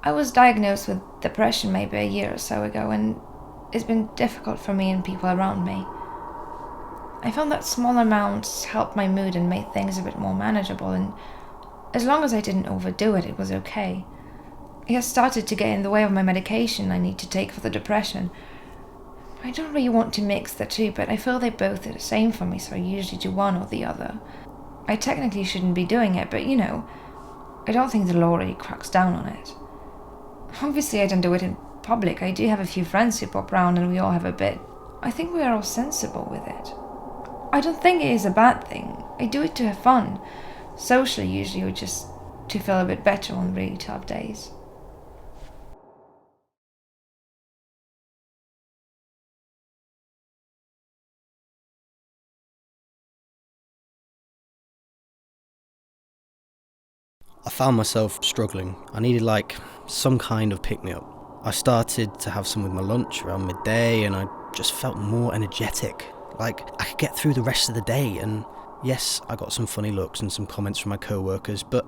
I was diagnosed with depression maybe a year or so ago, and it's been difficult for me and people around me. I found that small amounts helped my mood and made things a bit more manageable, and as long as I didn't overdo it, it was okay. It has started to get in the way of my medication I need to take for the depression. I don't really want to mix the two, but I feel they both are the same for me, so I usually do one or the other. I technically shouldn't be doing it, but I don't think the law really cracks down on it. Obviously, I don't do it in public. I do have a few friends who pop round and we all have a bit. I think we are all sensible with it. I don't think it is a bad thing. I do it to have fun. Socially, usually, or just to feel a bit better on really tough days. I found myself struggling. I needed some kind of pick me up. I started to have some with my lunch around midday and I just felt more energetic. Like I could get through the rest of the day, and yes, I got some funny looks and some comments from my co-workers, but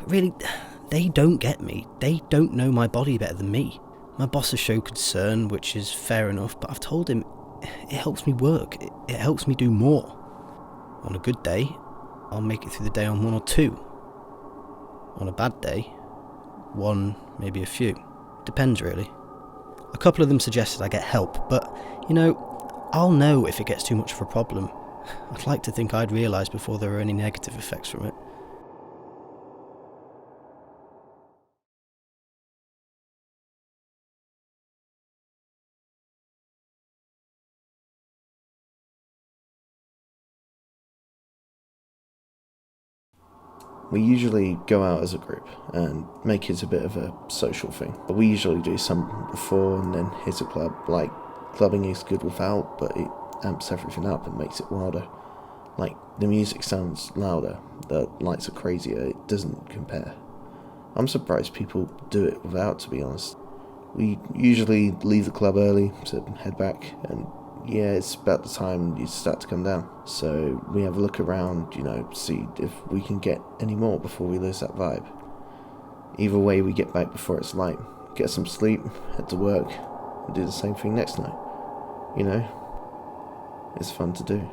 really, they don't get me. They don't know my body better than me. My boss has shown concern, which is fair enough, but I've told him it helps me work. It helps me do more. On a good day, I'll make it through the day on one or two. On a bad day, one, maybe a few. Depends really. A couple of them suggested I get help, but, I'll know if it gets too much of a problem. I'd like to think I'd realise before there are any negative effects from it. We usually go out as a group and make it a bit of a social thing. But we usually do some before and then hit a club. Like, clubbing is good without, but it amps everything up and makes it wilder. Like, the music sounds louder, the lights are crazier, it doesn't compare. I'm surprised people do it without, to be honest. We usually leave the club early to head back, and yeah, it's about the time you start to come down. So we have a look around, see if we can get any more before we lose that vibe. Either way, we get back before it's light, get some sleep, head to work, and do the same thing next night. It's fun to do.